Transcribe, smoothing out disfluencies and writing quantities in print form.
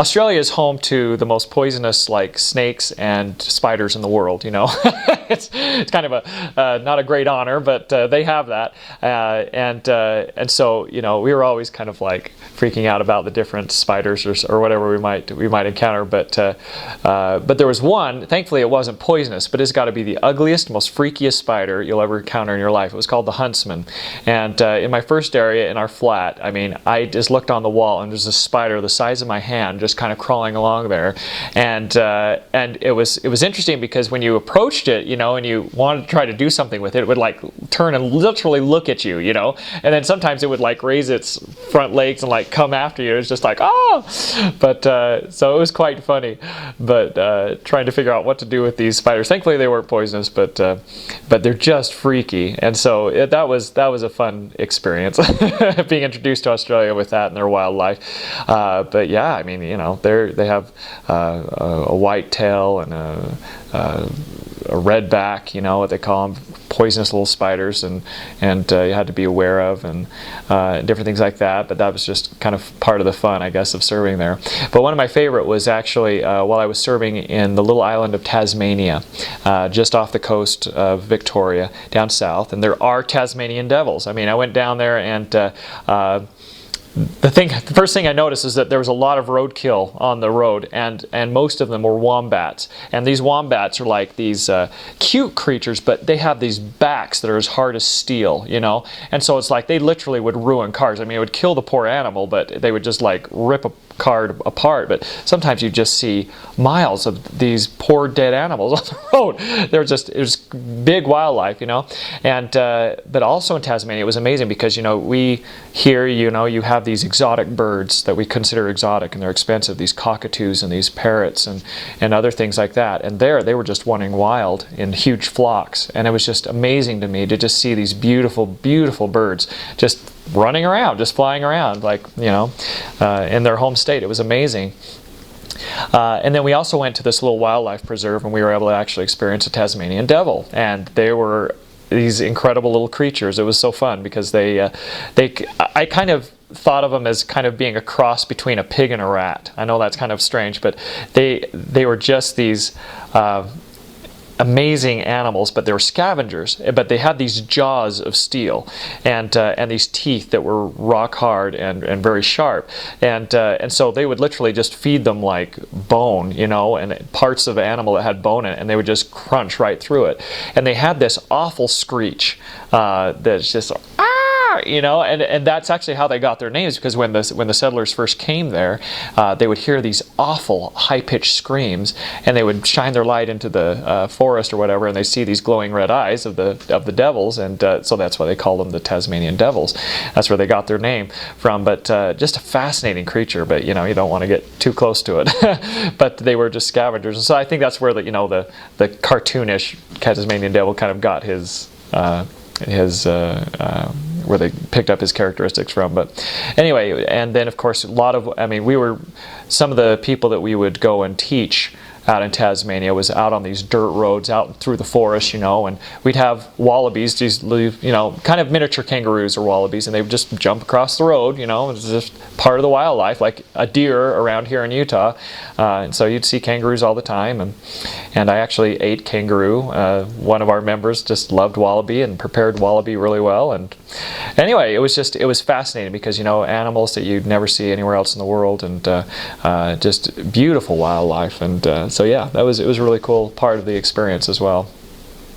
Australia is home to the most poisonous like snakes and spiders in the world. You know, it's kind of a not a great honor, but they have that, and so you know we were always kind of like freaking out about the different spiders or whatever we might encounter. But there was one. Thankfully, it wasn't poisonous, but it's got to be the ugliest, most freakiest spider you'll ever encounter in your life. It was called the huntsman, and in my first area in our flat, I mean, I just looked on the wall and there's a spider the size of my hand just kind of crawling along there, and it was interesting because when you approached it, you know, and you wanted to try to do something with it, it would like turn and literally look at you, you know, and then sometimes it would like raise its front legs and like come after you. It was just like, oh, but so it was quite funny, but trying to figure out what to do with these spiders. Thankfully they weren't poisonous, but they're just freaky, and so that was a fun experience being introduced to Australia with that and their wildlife. But yeah, I mean, you know, they have a white tail and a red back, you know, what they call them, poisonous little spiders, and you had to be aware of, and different things like that. But that was just kind of part of the fun, I guess, of serving there. But one of my favorite was actually while I was serving in the little island of Tasmania, just off the coast of Victoria, down south, and there are Tasmanian devils. I mean, I went down there and the first thing I noticed is that there was a lot of roadkill on the road, and most of them were wombats. And these wombats are like these cute creatures, but they have these backs that are as hard as steel, you know. And so it's like they literally would ruin cars. I mean, it would kill the poor animal, but they would just like rip a car apart. But sometimes you just see miles of these poor dead animals on the road. It was big wildlife, you know. And but also in Tasmania, it was amazing because, you know, we here, you know, you have these exotic birds that we consider exotic, and they're expensive, these cockatoos and these parrots and other things like that. And there they were just running wild in huge flocks, and it was just amazing to me to just see these beautiful, beautiful birds just running around, just flying around, like, you know, in their home state. It was amazing. And then we also went to this little wildlife preserve, and we were able to actually experience a Tasmanian devil, and they were these incredible little creatures. It was so fun because I kind of thought of them as kind of being a cross between a pig and a rat. I know that's kind of strange, but they were just these amazing animals, but they were scavengers. But they had these jaws of steel and these teeth that were rock hard and very sharp. And so they would literally just feed them like bone, you know, and parts of the animal that had bone in it, and they would just crunch right through it. And they had this awful screech that's just you know, and that's actually how they got their names, because when the settlers first came there, they would hear these awful high-pitched screams, and they would shine their light into the forest or whatever, and they see these glowing red eyes of the devils, and so that's why they call them the Tasmanian devils. That's where they got their name from. But just a fascinating creature. But you know, you don't want to get too close to it. But they were just scavengers, and so I think that's where the cartoonish Tasmanian devil kind of got his where they picked up his characteristics from. But anyway, and then of course we were some of the people that we would go and teach out in Tasmania was out on these dirt roads out through the forest, you know, and we'd have wallabies, these, you know, kind of miniature kangaroos or wallabies, and they would just jump across the road, you know. It's just part of the wildlife, like a deer around here in Utah. And so you'd see kangaroos all the time, and I actually ate kangaroo. One of our members just loved wallaby and prepared wallaby really well. And anyway, it was fascinating because, you know, animals that you'd never see anywhere else in the world, and just beautiful wildlife. And so yeah, it was a really cool part of the experience as well.